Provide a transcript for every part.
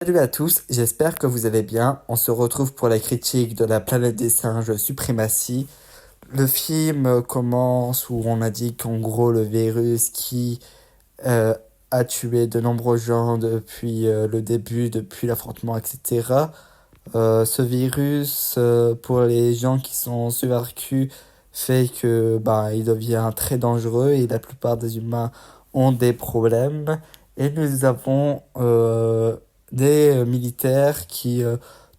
Salut à tous, j'espère que vous allez bien. On se retrouve pour la critique de La planète des singes Suprématie. Le film commence où on a dit qu'en gros le virus qui euh, a tué de nombreux gens depuis le début, depuis l'affrontement, etc. Ce virus, pour les gens qui sont survécus, fait que il devient très dangereux et la plupart des humains ont des problèmes. Et nous avons des militaires qui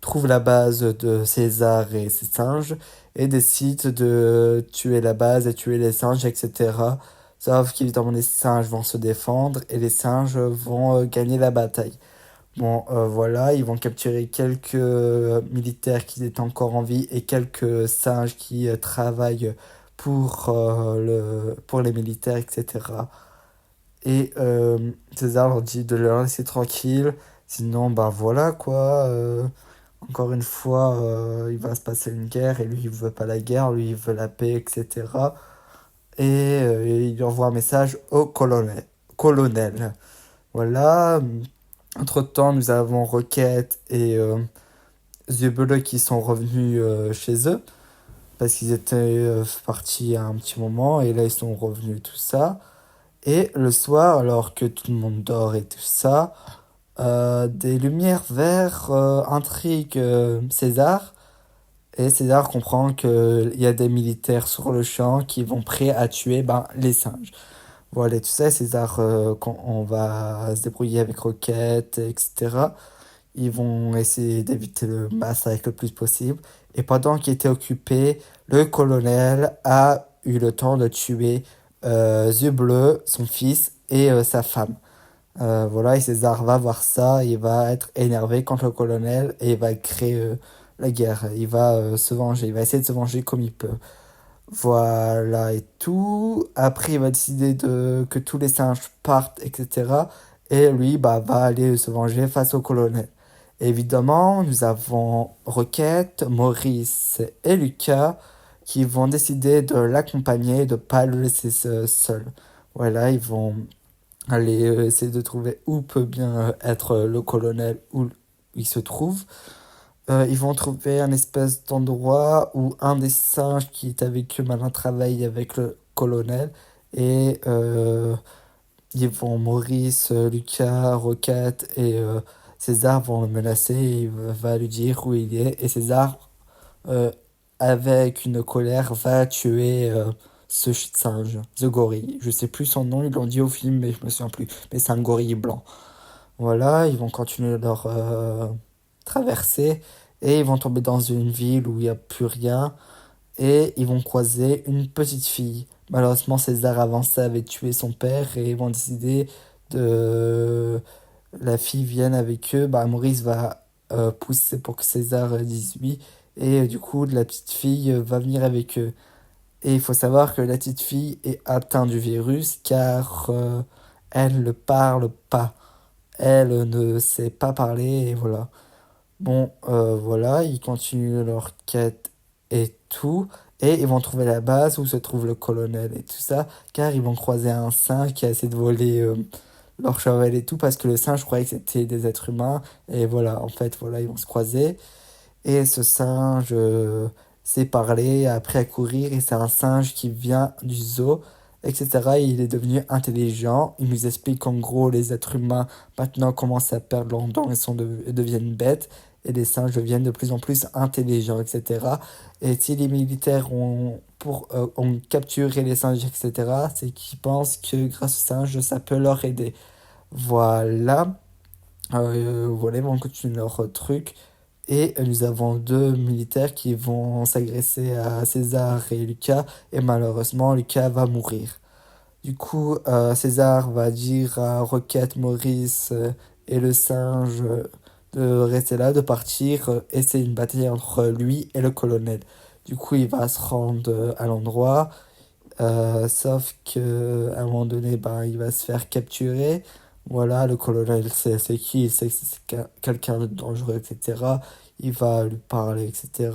trouvent la base de César et ses singes et décident de tuer la base et tuer les singes, etc. Sauf qu'évidemment les singes vont se défendre et les singes vont gagner la bataille. Bon, voilà, ils vont capturer quelques militaires qui étaient encore en vie et quelques singes qui travaillent pour les militaires, etc. Et César leur dit de leur laisser tranquille, sinon, bah voilà quoi. Encore une fois, il va se passer une guerre et lui, il veut pas la guerre, lui, il veut la paix, etc. Et il envoie un message au colonel. Voilà. Entre-temps, nous avons Rocket et Zubul qui sont revenus chez eux parce qu'ils étaient partis à un petit moment et là ils sont revenus tout ça. Et le soir, alors que tout le monde dort et tout ça, des lumières vertes intriguent César et César comprend qu'il y a des militaires sur le champ qui vont prêts à tuer les singes. Voilà, tout ça, César, quand on va se débrouiller avec Rocket, etc. Ils vont essayer d'éviter le massacre le plus possible. Et pendant qu'il était occupé, le colonel a eu le temps de tuer Bleu, son fils, et sa femme. Voilà, et César va voir ça, il va être énervé contre le colonel et il va créer la guerre. Il va se venger, il va essayer de se venger comme il peut. Voilà et tout. Après, il va décider que tous les singes partent, etc. Et lui, va aller se venger face au colonel. Évidemment, nous avons Rocket, Maurice et Lucas qui vont décider de l'accompagner, de ne pas le laisser seul. Voilà, ils vont aller essayer de trouver où peut bien être le colonel, où il se trouve. Ils vont trouver un espèce d'endroit où un des singes qui est avec eux maintenant travaille avec le colonel. Et ils vont, Maurice, Lucas, Rocket et César vont le menacer. Et il va lui dire où il est. Et César, euh, avec une colère, va tuer ce singe, The Gorille. Je sais plus son nom, ils l'ont dit au film, mais je me souviens plus. Mais c'est un gorille blanc. Voilà, ils vont continuer leur traversée et ils vont tomber dans une ville où il n'y a plus rien et ils vont croiser une petite fille. Malheureusement, César avancé avait tué son père et ils vont décider de... La fille vienne avec eux. Maurice va pousser pour que César dise oui et du coup, la petite fille va venir avec eux. Et il faut savoir que la petite fille est atteinte du virus car elle ne parle pas. Elle ne sait pas parler et voilà. Bon, voilà, ils continuent leur quête et tout. Et ils vont trouver la base où se trouve le colonel et tout ça. Car ils vont croiser un singe qui a essayé de voler leur cheval et tout. Parce que le singe croyait que c'était des êtres humains. Et voilà, en fait, voilà, ils vont se croiser. Et ce singe sait parler, a appris à courir, et c'est un singe qui vient du zoo, etc. Et il est devenu intelligent. Il nous explique qu'en gros, les êtres humains maintenant commencent à perdre leurs dents et deviennent bêtes, et les singes deviennent de plus en plus intelligents, etc. Et si les militaires ont capturé les singes, etc., c'est qu'ils pensent que grâce aux singes, ça peut leur aider. Voilà. Voilà, ils vont continuer leur truc. Et nous avons deux militaires qui vont s'agresser à César et Lucas. Et malheureusement, Lucas va mourir. Du coup, César va dire à Rocket, Maurice et le singe de rester là, de partir. Et c'est une bataille entre lui et le colonel. Du coup, il va se rendre à l'endroit. Sauf que à un moment donné, il va se faire capturer. Voilà, le colonel c'est qui, il sait que c'est quelqu'un de dangereux, etc. Il va lui parler, etc.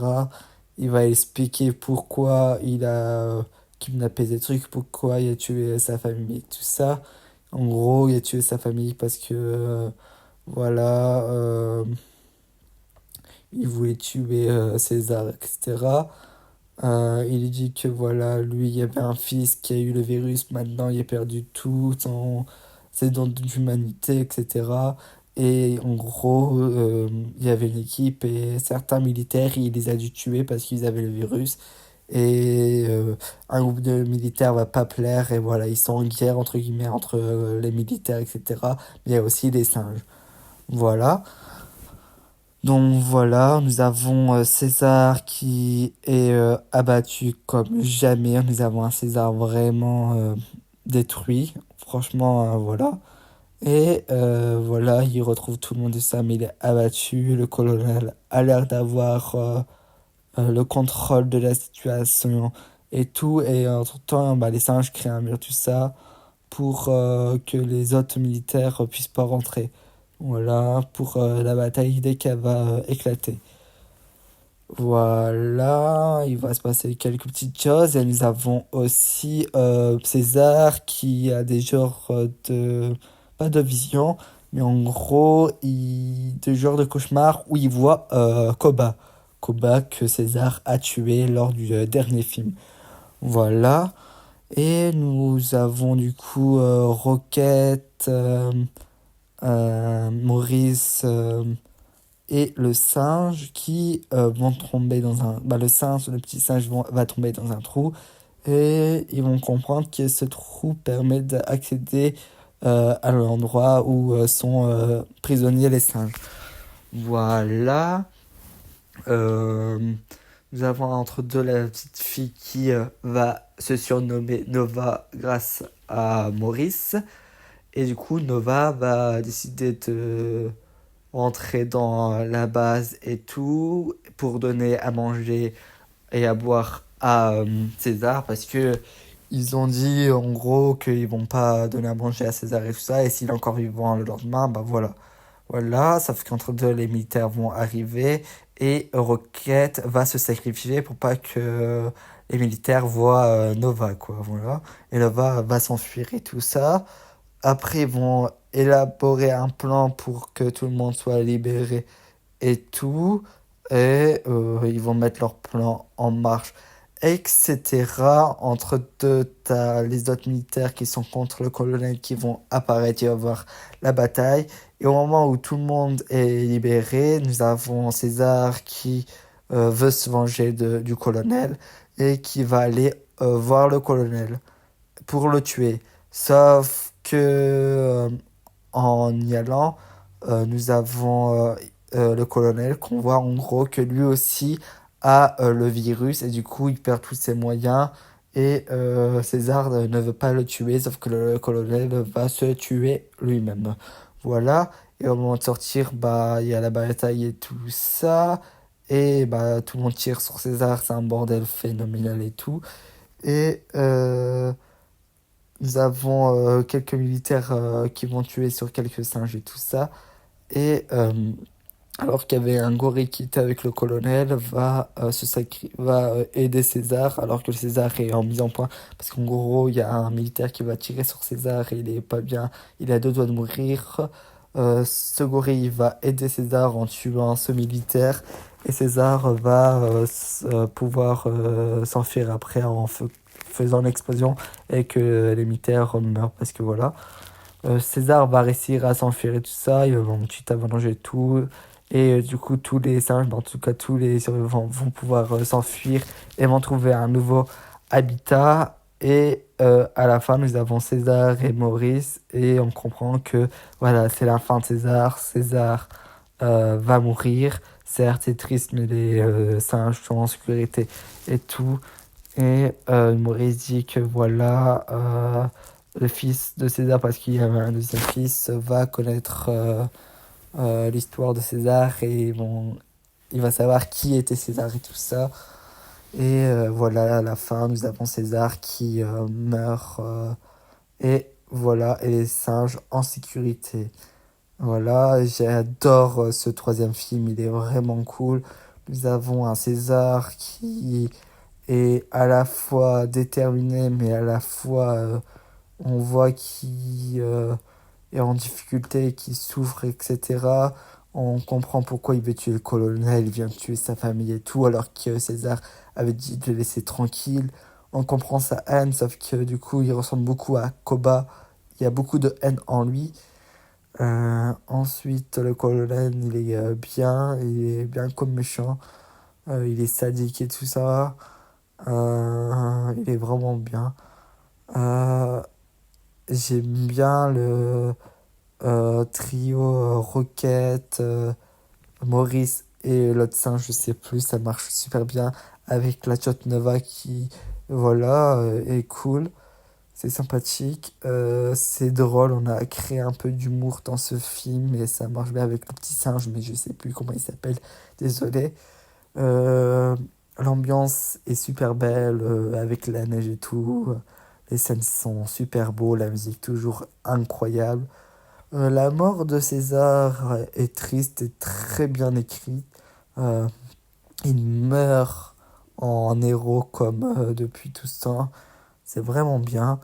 Il va expliquer pourquoi il a kidnappé des trucs, pourquoi il a tué sa famille, tout ça. En gros, il a tué sa famille parce que voilà, il voulait tuer César, etc. Il dit que voilà, lui, il y avait un fils qui a eu le virus, maintenant il a perdu tout, ses dons d'humanité, etc. Et en gros, il y avait une équipe et certains militaires, il les a dû tuer parce qu'ils avaient le virus. Et un groupe de militaires va pas plaire, et voilà, ils sont en guerre, entre guillemets, entre les militaires, etc. Mais il y a aussi les singes. Voilà. Donc voilà, nous avons César qui est abattu comme jamais. Nous avons un César vraiment détruit. Franchement, voilà. Et voilà, il retrouve tout le monde de ça, mais il est abattu. Le colonel a l'air d'avoir le contrôle de la situation et tout. Et entre-temps, bah, les singes créent un mur, tout ça, pour que les autres militaires puissent pas rentrer. Voilà, pour la bataille dès qu'elle va éclater. Voilà, il va se passer quelques petites choses et nous avons aussi César qui a des genres de... pas de vision, mais en gros, des genres de cauchemars où il voit Koba. Koba que César a tué lors du dernier film. Voilà, et nous avons du coup Rocket, Maurice... et le singe qui vont tomber dans un... Bah, le singe, le petit singe va tomber dans un trou et ils vont comprendre que ce trou permet d'accéder à l'endroit où sont prisonniers les singes. Voilà. Euh, Nous avons entre deux la petite fille qui va se surnommer Nova grâce à Maurice. Et du coup, Nova va décider de rentrer dans la base et tout pour donner à manger et à boire à César parce que ils ont dit en gros qu'ils vont pas donner à manger à César et tout ça, et s'il est encore vivant le lendemain, bah voilà. Voilà, sauf qu'entre deux, les militaires vont arriver et Rocket va se sacrifier pour pas que les militaires voient Nova, quoi, voilà. Et Nova va s'enfuir et tout ça. Après, ils vont élaborer un plan pour que tout le monde soit libéré et tout. Et ils vont mettre leur plan en marche, etc. Entre deux, t'as les autres militaires qui sont contre le colonel qui vont apparaître. Il va y avoir la bataille. Et au moment où tout le monde est libéré, nous avons César qui veut se venger du colonel et qui va aller voir le colonel pour le tuer. Sauf que en y allant, nous avons le colonel qu'on voit en gros que lui aussi a le virus et du coup il perd tous ses moyens et César ne veut pas le tuer, sauf que le colonel va se tuer lui-même. Voilà, et au moment de sortir, bah il y a la bataille et tout ça. Et bah tout le monde tire sur César, c'est un bordel phénoménal et tout. Et nous avons quelques militaires qui vont tuer sur quelques singes et tout ça. Et alors qu'il y avait un gorille qui était avec le colonel, va aider César, alors que le César est en mise en point. Parce qu'en gros, il y a un militaire qui va tirer sur César et il est pas bien. Il a deux doigts de mourir. Ce gorille va aider César en tuant ce militaire. Et César va pouvoir s'enfuir après faisant l'explosion et que les militaires meurent parce que voilà. César va réussir à s'enfuir et tout ça, ils vont tout à venger tout. Et du coup, tous les singes, en tout cas tous les survivants, vont pouvoir s'enfuir et vont trouver un nouveau habitat. Et à la fin, nous avons César et Maurice, et on comprend que voilà, c'est la fin de César. César va mourir. Certes, c'est triste, mais les singes sont en sécurité et tout. Et Maurice dit que voilà, le fils de César, parce qu'il y avait un deuxième fils, va connaître l'histoire de César et il va savoir qui était César et tout ça. Et voilà, à la fin, nous avons César qui meurt. Et voilà, et les singes en sécurité. Voilà, j'adore ce troisième film, il est vraiment cool. Nous avons un César qui est à la fois déterminé, mais à la fois on voit qu'il est en difficulté, qui souffre, etc. On comprend pourquoi il veut tuer le colonel, il vient de tuer sa famille et tout, alors que César avait dit de le laisser tranquille. On comprend sa haine, sauf que du coup, il ressemble beaucoup à Koba. Il y a beaucoup de haine en lui. Ensuite, le colonel, il est bien comme méchant. Il est sadique et tout ça. Il est vraiment bien. Euh, J'aime bien le trio Rocket, Maurice et l'autre singe, je sais plus, ça marche super bien avec la Chot Nova qui, voilà, est cool. C'est sympathique, c'est drôle, on a créé un peu d'humour dans ce film et ça marche bien avec le petit singe, mais je sais plus comment il s'appelle, désolé. Euh, L'ambiance est super belle avec la neige et tout. Les scènes sont super beaux, la musique toujours incroyable. La mort de César est triste et très bien écrite. Euh, il meurt en héros comme depuis tout ce temps. C'est vraiment bien.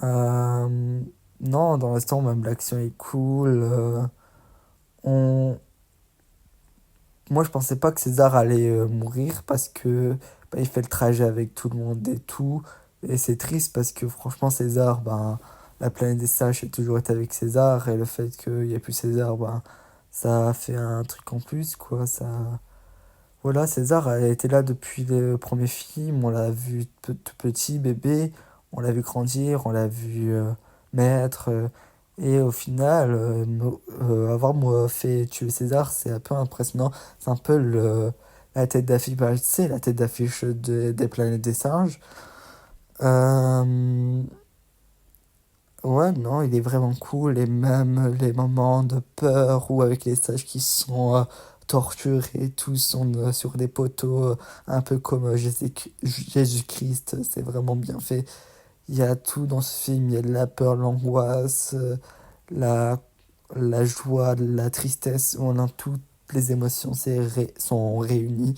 Euh, non, dans l'instant, même l'action est cool. On... Moi, je pensais pas que César allait mourir parce que bah, il fait le trajet avec tout le monde et tout. Et c'est triste parce que franchement, César, ben, la planète des sages a toujours été avec César. Et le fait qu'il n'y ait plus César, ben, ça a fait un truc en plus, quoi. Ça... Voilà, César a été là depuis le premier film. On l'a vu tout petit, bébé. On l'a vu grandir, on l'a vu naître. Et au final, avoir fait tuer César, c'est un peu impressionnant. C'est un peu la tête d'affiche, bah, tu sais, la tête d'affiche des planètes des singes. Euh, ouais, non, il est vraiment cool. Et même les moments de peur ou avec les sages qui sont torturés, tous sont sur des poteaux, un peu comme Jésus-Christ. C'est vraiment bien fait. Il y a tout dans ce film. Il y a de la peur, l'angoisse, la, la joie, la tristesse. On a toutes les émotions sont réunies.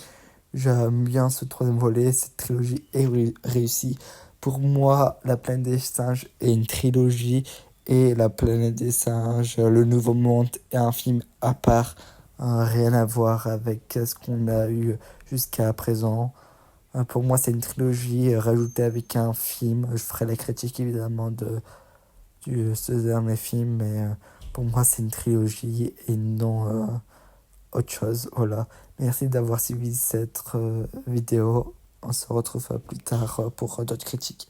J'aime bien ce troisième volet. Cette trilogie est réussie. Pour moi, La planète des singes est une trilogie. Et La planète des singes, Le Nouveau Monde est un film à part. Rien à voir avec ce qu'on a eu jusqu'à présent. Pour moi, c'est une trilogie rajoutée avec un film. Je ferai la critique évidemment de ce dernier film, mais pour moi, c'est une trilogie et non autre chose. Voilà. Merci d'avoir suivi cette vidéo. On se retrouve plus tard pour d'autres critiques.